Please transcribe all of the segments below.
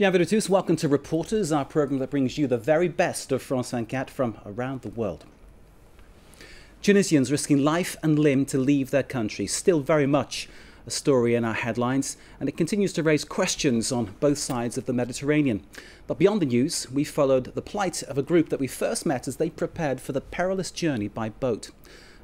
Bienvenue à tous, welcome to Reporters, our programme that brings you the very best of France 24 from around the world. Tunisians risking life and limb to leave their country, still very much a story in our headlines, and it continues to raise questions on both sides of the Mediterranean. But beyond the news, we followed the plight of a group that we first met as they prepared for the perilous journey by boat.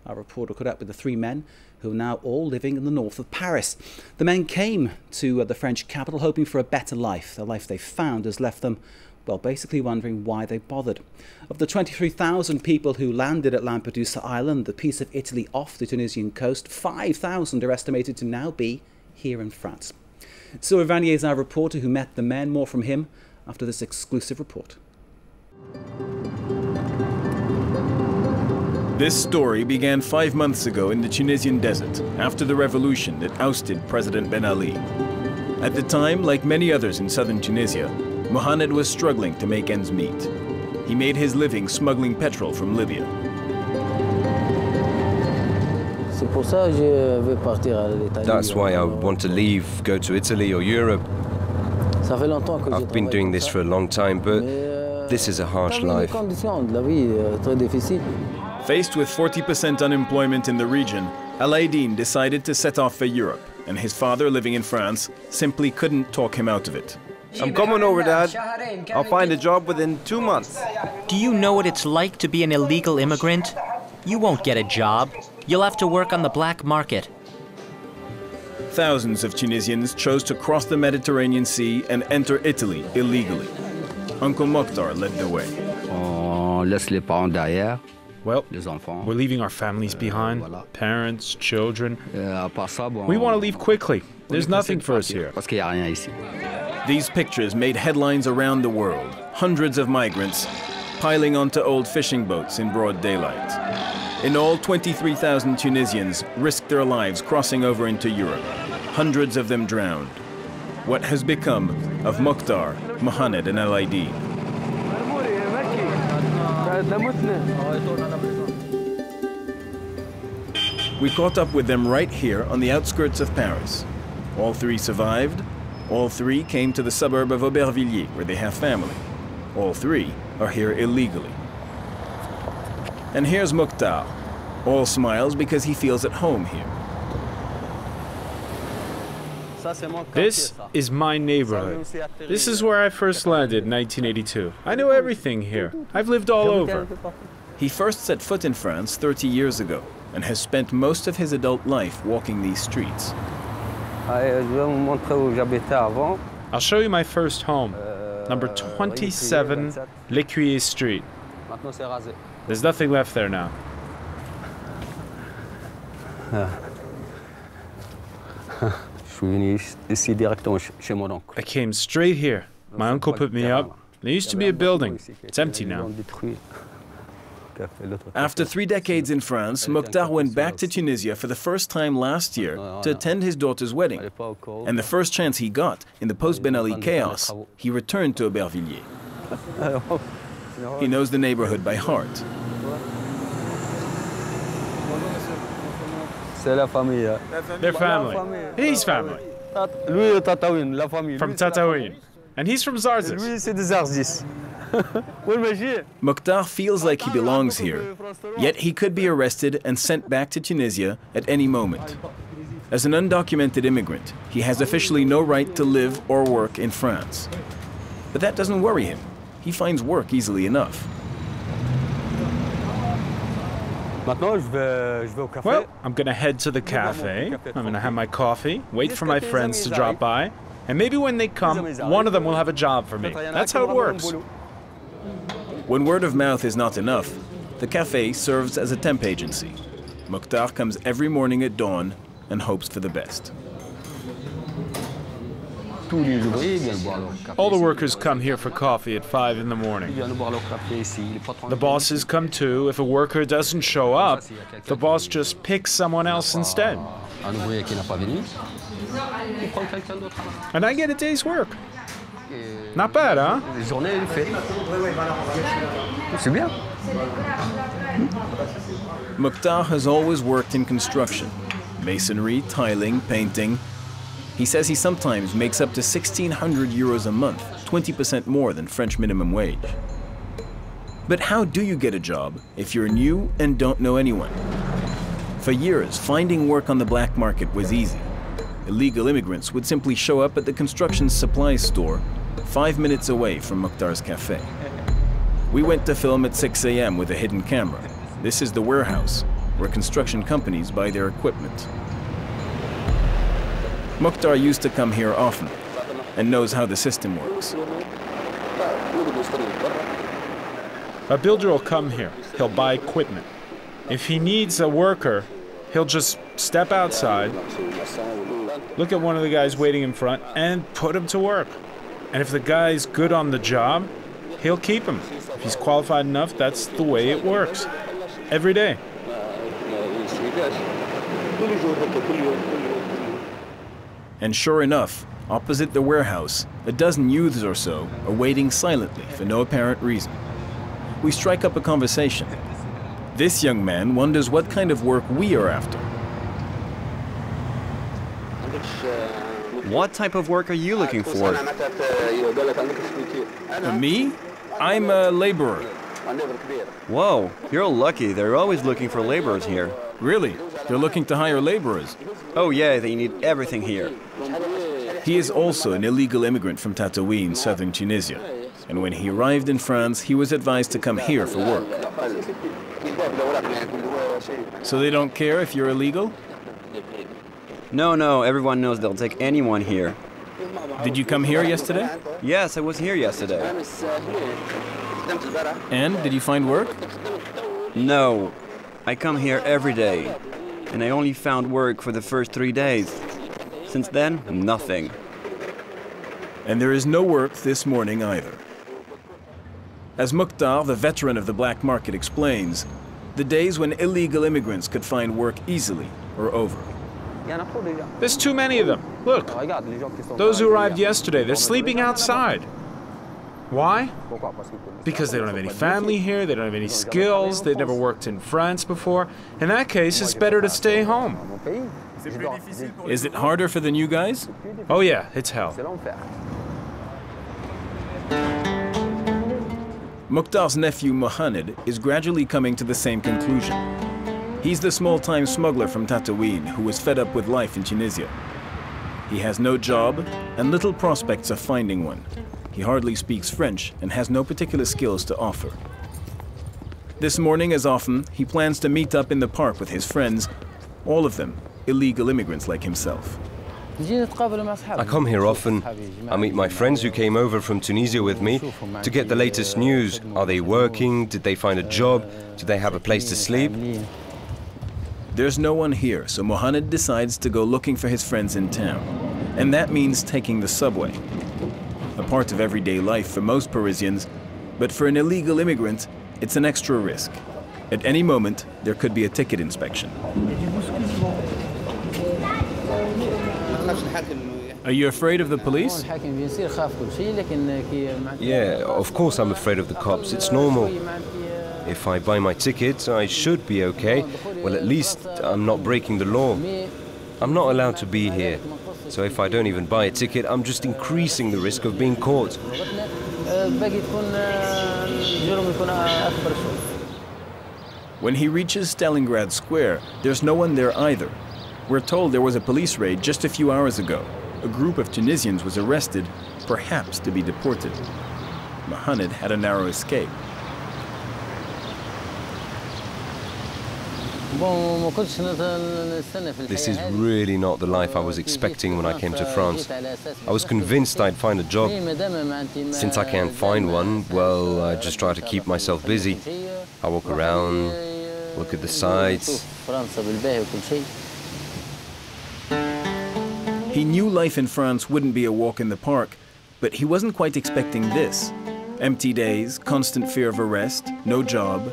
Our reporter caught up with the three men who are now all living in the north of Paris. The men came to the French capital hoping for a better life. The life they found has left them, well, basically wondering why they bothered. Of the 23,000 people who landed at Lampedusa Island, the piece of Italy off the Tunisian coast, 5,000 are estimated to now be here in France. Cyril Vanier is our reporter who met the men. More from him after this exclusive report. This story began 5 months ago in the Tunisian desert, after the revolution that ousted President Ben Ali. At the time, like many others in southern Tunisia, Mohamed was struggling to make ends meet. He made his living smuggling petrol from Libya. That's why I want to leave, go to Italy or Europe. I've been doing this for a long time, but this is a harsh life. Faced with 40% unemployment in the region, Alaeddine decided to set off for Europe, and his father, living in France, simply couldn't talk him out of it. I'm coming over, Dad. I'll find a job within 2 months. Do you know what it's like to be an illegal immigrant? You won't get a job. You'll have to work on the black market. Thousands of Tunisians chose to cross the Mediterranean Sea and enter Italy illegally. Uncle Mokhtar led the way. Well, we're leaving our families behind, parents, children. We want to leave quickly. There's nothing for us here. These pictures made headlines around the world. Hundreds of migrants piling onto old fishing boats in broad daylight. In all, 23,000 Tunisians risked their lives crossing over into Europe. Hundreds of them drowned. What has become of Mokhtar, Mohamed and Alaeddine? We caught up with them right here on the outskirts of Paris. All three survived. All three came to the suburb of Aubervilliers, where they have family. All three are here illegally. And here's Mokhtar, all smiles because he feels at home here. This is my neighborhood. This is where I first landed in 1982. I know everything here. I've lived all over. He first set foot in France 30 years ago and has spent most of his adult life walking these streets. I'll show you my first home, number 27 L'Écuyer Street. There's nothing left there now. I came straight here. My uncle put me up. There used to be a building. It's empty now. After 3 decades in France, Mokhtar went back to Tunisia for the first time last year to attend his daughter's wedding. And the first chance he got in the post-Ben Ali chaos, he returned to Aubervilliers. He knows the neighborhood by heart. Their family. He's family. From Tataouine. And he's from Zarzis. Mokhtar feels like he belongs here, yet he could be arrested and sent back to Tunisia at any moment. As an undocumented immigrant, he has officially no right to live or work in France. But that doesn't worry him. He finds work easily enough. Well, I'm gonna head to the cafe. I'm gonna have my coffee, wait for my friends to drop by, and maybe when they come, one of them will have a job for me. That's how it works. When word of mouth is not enough, the cafe serves as a temp agency. Mokhtar comes every morning at dawn and hopes for the best. All the workers come here for coffee at 5 in the morning. The bosses come too. If a worker doesn't show up, the boss just picks someone else instead. And I get a day's work. Not bad, huh? Mokhtar has always worked in construction. Masonry, tiling, painting. He says he sometimes makes up to 1,600 euros a month, 20% more than French minimum wage. But how do you get a job if you're new and don't know anyone? For years, finding work on the black market was easy. Illegal immigrants would simply show up at the construction supplies store 5 minutes away from Mukhtar's cafe. We went to film at 6 a.m. with a hidden camera. This is the warehouse, where construction companies buy their equipment. Mukhtar used to come here often and knows how the system works. A builder will come here. He'll buy equipment. If he needs a worker, he'll just step outside, look at one of the guys waiting in front, and put him to work. And if the guy's good on the job, he'll keep him. If he's qualified enough, that's the way it works. Every day. And sure enough, opposite the warehouse, a dozen youths or so are waiting silently for no apparent reason. We strike up a conversation. This young man wonders what kind of work we are after. What type of work are you looking for? Me? I'm a laborer. Whoa, you're lucky. They're always looking for laborers here. Really? They're looking to hire laborers? Oh yeah, they need everything here. He is also an illegal immigrant from Tataouine, southern Tunisia. And when he arrived in France, he was advised to come here for work. So they don't care if you're illegal? No, everyone knows they'll take anyone here. Did you come here yesterday? Yes, I was here yesterday. And did you find work? No, I come here every day. And I only found work for the first 3 days. Since then, nothing. And there is no work this morning either. As Mukhtar, the veteran of the black market, explains, the days when illegal immigrants could find work easily are over. There's too many of them. Look, those who arrived yesterday, they're sleeping outside. Why? Because they don't have any family here, they don't have any skills, they've never worked in France before. In that case, it's better to stay home. Is it harder for the new guys? Oh yeah, it's hell. Mukhtar's nephew Mohamed is gradually coming to the same conclusion. He's the small-time smuggler from Tataouine who was fed up with life in Tunisia. He has no job and little prospects of finding one. He hardly speaks French and has no particular skills to offer. This morning, as often, he plans to meet up in the park with his friends, all of them illegal immigrants like himself. I come here often. I meet my friends who came over from Tunisia with me to get the latest news. Are they working? Did they find a job? Do they have a place to sleep? There's no one here, so Mohamed decides to go looking for his friends in town. And that means taking the subway. A part of everyday life for most Parisians, but for an illegal immigrant, it's an extra risk. At any moment, there could be a ticket inspection. Are you afraid of the police? Yeah, of course I'm afraid of the cops. It's normal. If I buy my ticket, I should be okay. Well, at least I'm not breaking the law. I'm not allowed to be here. So if I don't even buy a ticket, I'm just increasing the risk of being caught. When he reaches Stalingrad Square, there's no one there either. We're told there was a police raid just a few hours ago. A group of Tunisians was arrested, perhaps to be deported. Mohamed had a narrow escape. This is really not the life I was expecting when I came to France. I was convinced I'd find a job. Since I can't find one, well, I just try to keep myself busy. I walk around, look at the sights. He knew life in France wouldn't be a walk in the park, but he wasn't quite expecting this. Empty days, constant fear of arrest, no job.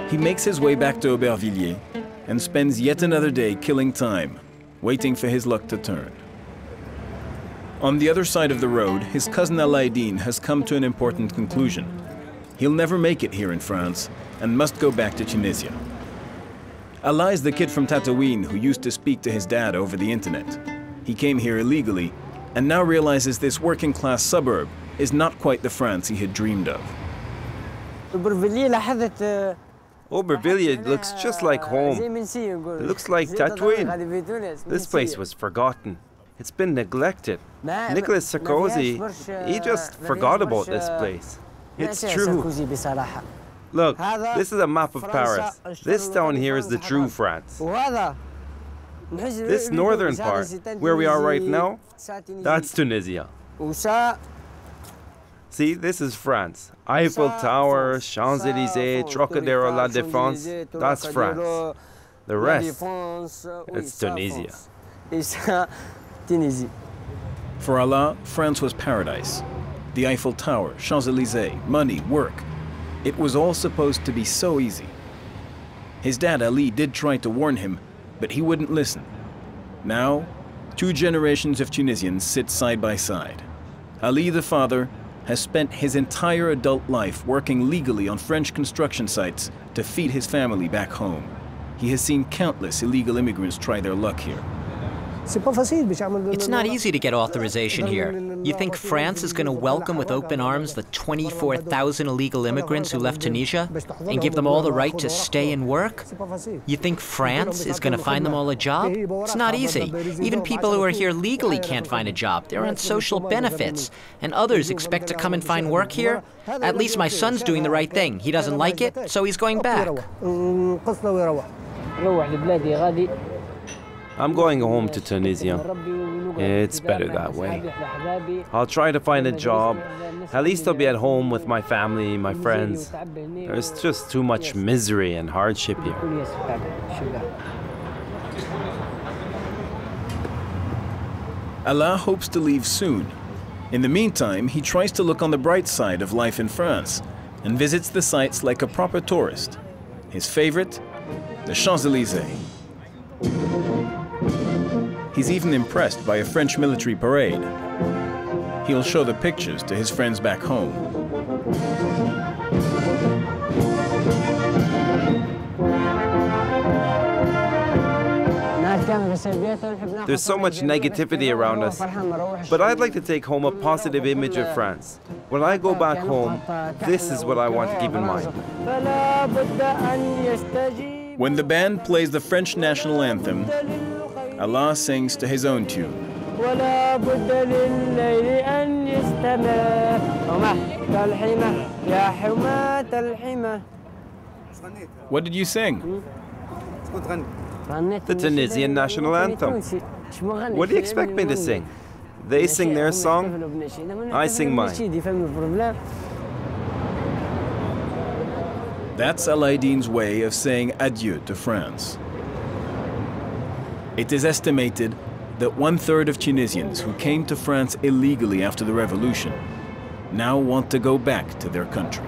He makes his way back to Aubervilliers and spends yet another day killing time, waiting for his luck to turn. On the other side of the road, his cousin Alaeddin has come to an important conclusion. He'll never make it here in France and must go back to Tunisia. Alaa is the kid from Tataouine who used to speak to his dad over the internet. He came here illegally and now realizes this working-class suburb is not quite the France he had dreamed of. Aubervilliers looks just like home. It looks like Tatooine. This place was forgotten. It's been neglected. Nicolas Sarkozy, he just forgot about this place. It's true. Look, this is a map of Paris. This down here is the true France. This northern part, where we are right now, that's Tunisia. See, this is France. Eiffel Tower, Champs-Élysées, Trocadero, La Défense, that's France. The rest, it's Tunisia. For Allah, France was paradise. The Eiffel Tower, Champs-Élysées, money, work. It was all supposed to be so easy. His dad Ali did try to warn him, but he wouldn't listen. Now, 2 generations of Tunisians sit side by side. Ali, the father, has spent his entire adult life working legally on French construction sites to feed his family back home. He has seen countless illegal immigrants try their luck here. It's not easy to get authorization here. You think France is going to welcome with open arms the 24,000 illegal immigrants who left Tunisia and give them all the right to stay and work? You think France is going to find them all a job? It's not easy. Even people who are here legally can't find a job. They're on social benefits. And others expect to come and find work here? At least my son's doing the right thing. He doesn't like it, so he's going back. I'm going home to Tunisia. It's better that way. I'll try to find a job. At least I'll be at home with my family, my friends. There's just too much misery and hardship here. Allah hopes to leave soon. In the meantime, he tries to look on the bright side of life in France and visits the sites like a proper tourist. His favorite, the Champs-Élysées. He's even impressed by a French military parade. He'll show the pictures to his friends back home. There's so much negativity around us, but I'd like to take home a positive image of France. When I go back home, this is what I want to keep in mind. When the band plays the French national anthem, Allah sings to his own tune. What did you sing? The Tunisian national anthem. What do you expect me to sing? They sing their song, I sing mine. That's Alaeddin's way of saying adieu to France. It is estimated that 1/3 of Tunisians who came to France illegally after the revolution now want to go back to their country.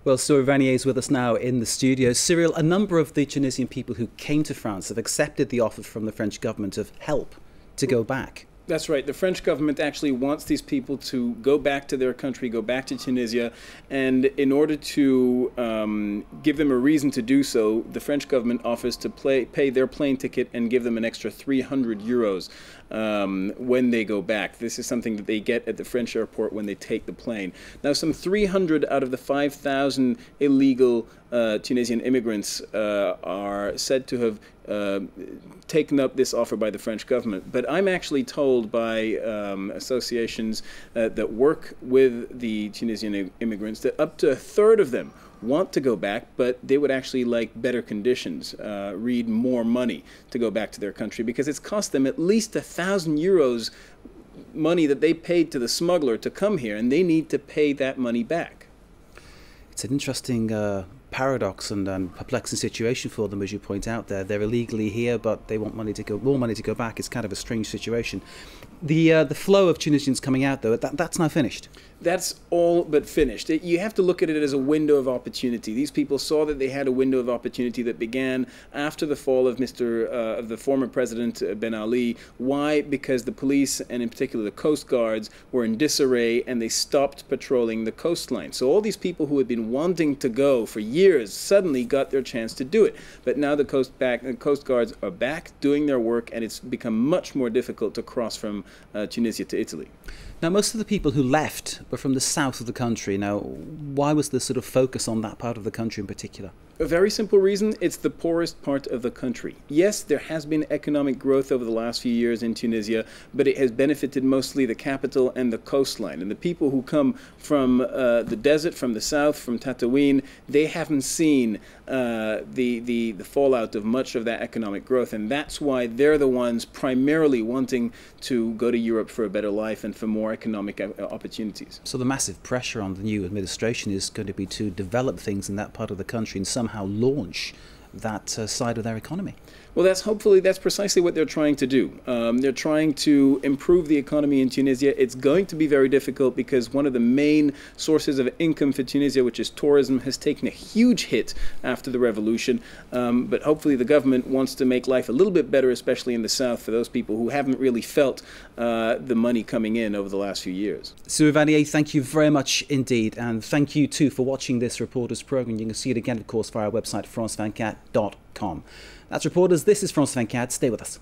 Well, Cyril Vanier is with us now in the studio. Cyril, a number of the Tunisian people who came to France have accepted the offer from the French government of help to go back. That's right. The French government actually wants these people to go back to their country, go back to Tunisia, and in order to give them a reason to do so, the French government offers to pay their plane ticket and give them an extra 300 euros when they go back. This is something that they get at the French airport when they take the plane. Now, some 300 out of the 5,000 illegal Tunisian immigrants are said to have taken up this offer by the French government. But I'm actually told by associations that work with the Tunisian immigrants that up to 1/3 of them want to go back, but they would actually like better conditions, read more money to go back to their country, because it's cost them at least 1,000 euros money that they paid to the smuggler to come here, and they need to pay that money back. It's an interesting paradox and perplexing situation for them, as you point out there. They're illegally here, but they want more money to go back. It's kind of a strange situation. The flow of Tunisians coming out, though, that's now finished. That's all but finished. You have to look at it as a window of opportunity. These people saw that they had a window of opportunity that began after the fall of the former president Ben Ali. Why? Because the police, and in particular the coast guards, were in disarray and they stopped patrolling the coastline. So all these people who had been wanting to go for years years suddenly got their chance to do it. But now the Coast Guards are back doing their work, and it's become much more difficult to cross from Tunisia to Italy. Now, most of the people who left were from the south of the country. Now, why was the sort of focus on that part of the country in particular? A very simple reason: it's the poorest part of the country. Yes, there has been economic growth over the last few years in Tunisia, but it has benefited mostly the capital and the coastline. And the people who come from the desert, from the south, from Tataouine, they haven't seen the fallout of much of that economic growth. And that's why they're the ones primarily wanting to go to Europe for a better life and for more economic opportunities. So the massive pressure on the new administration is going to be to develop things in that part of the country and somehow launch that side of their economy. Well, that's precisely what they're trying to do. They're trying to improve the economy in Tunisia. It's going to be very difficult because one of the main sources of income for Tunisia, which is tourism, has taken a huge hit after the revolution. But hopefully the government wants to make life a little bit better, especially in the south, for those people who haven't really felt the money coming in over the last few years. Sue Vanier, thank you very much indeed. And thank you too for watching this Reporters programme. You can see it again, of course, via our website, France24.com. That's Reporters. This is France 24. Stay with us.